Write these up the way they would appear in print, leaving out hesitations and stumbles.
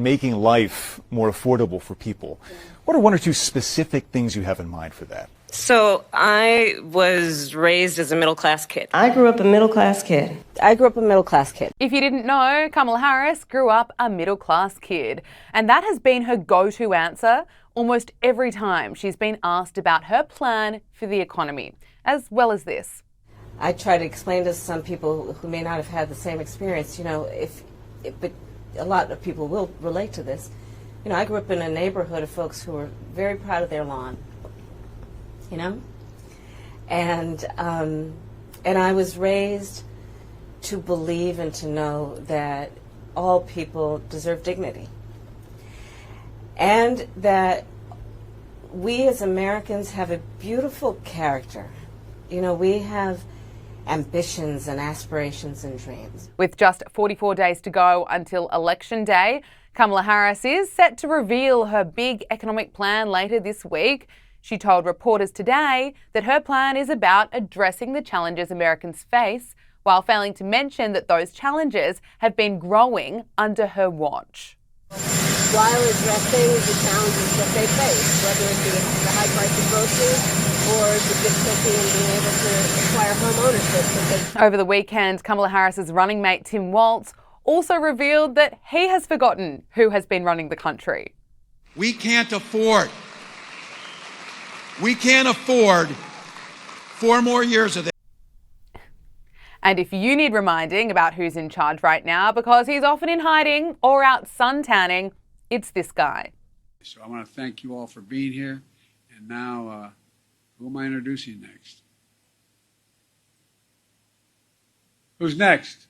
Making life more affordable for people. What are one or two specific things you have in mind for that? So I was raised as a middle-class kid. I grew up a middle-class kid. I grew up a middle-class kid. If you didn't know, Kamala Harris grew up a middle-class kid. And that has been her go-to answer almost every time she's been asked about her plan for the economy, as well as this. I try to explain to some people who may not have had the same experience, but a lot of people will relate to this. I grew up in a neighborhood of folks who were very proud of their lawn. And I was raised to believe and to know that all people deserve dignity. And that we as Americans have a beautiful character. We have ambitions and aspirations and dreams. With just 44 days to go until Election Day, Kamala Harris is set to reveal her big economic plan later this week. She told reporters today that her plan is about addressing the challenges Americans face, while failing to mention that those challenges have been growing under her watch. While addressing the challenges that they face, whether it be the high price of groceries or the difficulty in being able to acquire home ownership. Over the weekend, Kamala Harris's running mate Tim Walz also revealed that he has forgotten who has been running the country. We can't afford 4 more years of this. And if you need reminding about who's in charge right now, because he's often in hiding or out suntanning, it's this guy. So I want to thank you all for being here. And now, who am I introducing next? Who's next?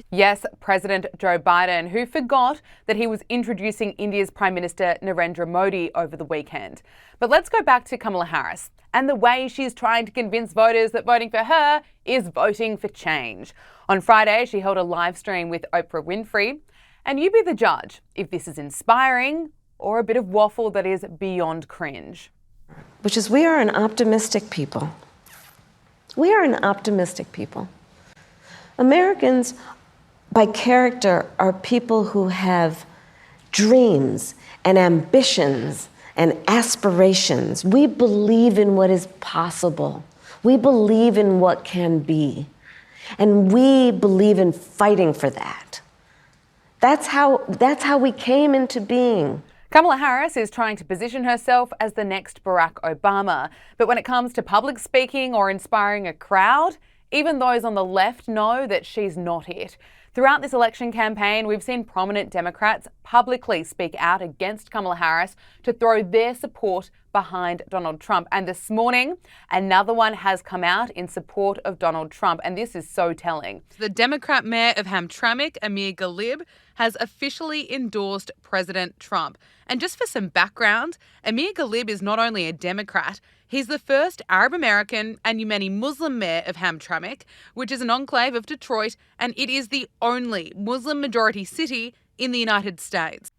Yes, President Joe Biden, who forgot that he was introducing India's Prime Minister Narendra Modi over the weekend. But let's go back to Kamala Harris and the way she's trying to convince voters that voting for her is voting for change. On Friday, she held a live stream with Oprah Winfrey. And you be the judge if this is inspiring or a bit of waffle that is beyond cringe. Which is, we are an optimistic people. We are an optimistic people. Americans, by character, are people who have dreams and ambitions and aspirations. We believe in what is possible. We believe in what can be. And we believe in fighting for that. That's how we came into being. Kamala Harris is trying to position herself as the next Barack Obama. But when it comes to public speaking or inspiring a crowd, even those on the left know that she's not it. Throughout this election campaign, we've seen prominent Democrats publicly speak out against Kamala Harris to throw their support behind Donald Trump. And this morning, another one has come out in support of Donald Trump. And this is so telling. The Democrat mayor of Hamtramck, Amir Ghalib, has officially endorsed President Trump. And just for some background, Amir Ghalib is not only a Democrat, he's the first Arab American and Yemeni Muslim mayor of Hamtramck, which is an enclave of Detroit, and it is the only Muslim majority city in the United States.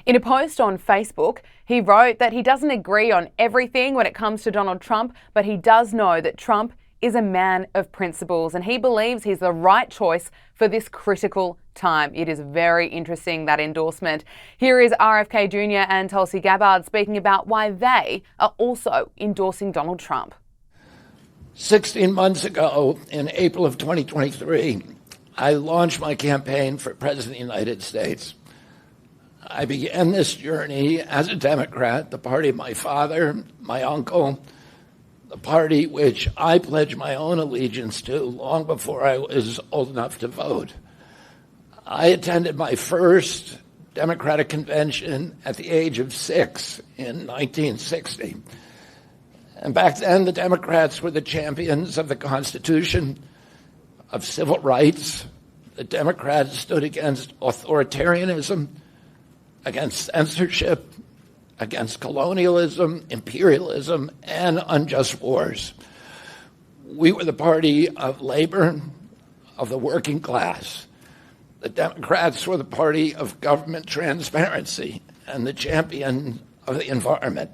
In a post on Facebook, he wrote that he doesn't agree on everything when it comes to Donald Trump, but he does know that Trump is a man of principles and he believes he's the right choice for this critical time. It is very interesting, that endorsement. Here is RFK Jr. and Tulsi Gabbard speaking about why they are also endorsing Donald Trump. 16 months ago, in April of 2023, I launched my campaign for President of the United States. I began this journey as a Democrat, the party of my father, my uncle, the party which I pledged my own allegiance to long before I was old enough to vote. I attended my first Democratic convention at the age of 6 in 1960. And back then, the Democrats were the champions of the Constitution, of civil rights. The Democrats stood against authoritarianism, against censorship, against colonialism, imperialism, and unjust wars. We were the party of labor, of the working class. The Democrats were the party of government transparency and the champion of the environment.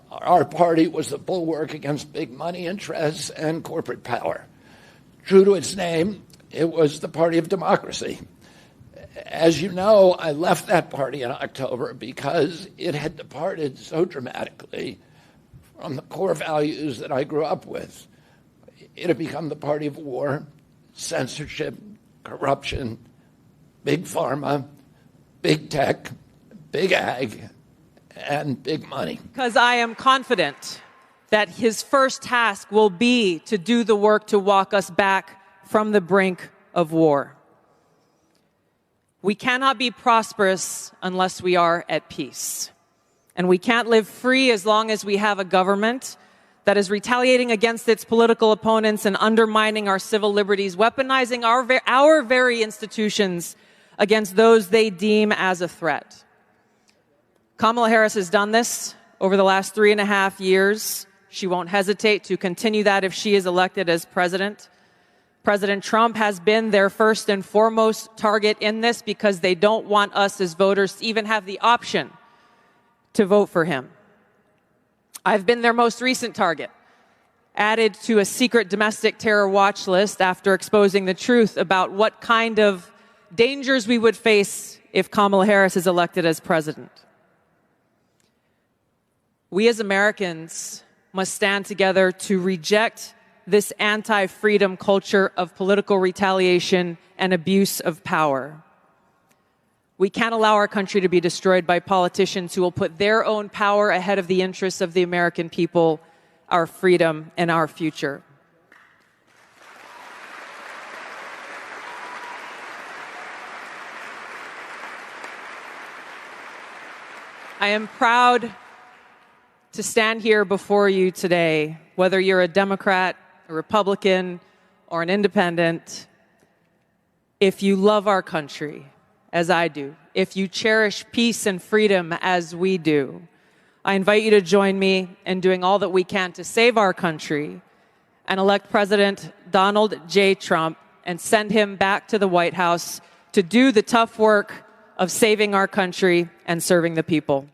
Our party was the bulwark against big money interests and corporate power. True to its name, it was the Party of Democracy. As you know, I left that party in October because it had departed so dramatically from the core values that I grew up with. It had become the party of war, censorship, corruption, big pharma, big tech, big ag, and big money. Because I am confident that his first task will be to do the work to walk us back from the brink of war. We cannot be prosperous unless we are at peace. And we can't live free as long as we have a government that is retaliating against its political opponents and undermining our civil liberties, weaponizing our very institutions against those they deem as a threat. Kamala Harris has done this over the last 3.5 years. She won't hesitate to continue that if she is elected as president. President Trump has been their first and foremost target in this because they don't want us as voters to even have the option to vote for him. I've been their most recent target, added to a secret domestic terror watch list after exposing the truth about what kind of dangers we would face if Kamala Harris is elected as president. We as Americans must stand together to reject this anti-freedom culture of political retaliation and abuse of power. We can't allow our country to be destroyed by politicians who will put their own power ahead of the interests of the American people, our freedom, and our future. I am proud to stand here before you today, whether you're a Democrat, a Republican, or an independent. If you love our country, as I do, if you cherish peace and freedom as we do, I invite you to join me in doing all that we can to save our country and elect President Donald J. Trump and send him back to the White House to do the tough work of saving our country and serving the people.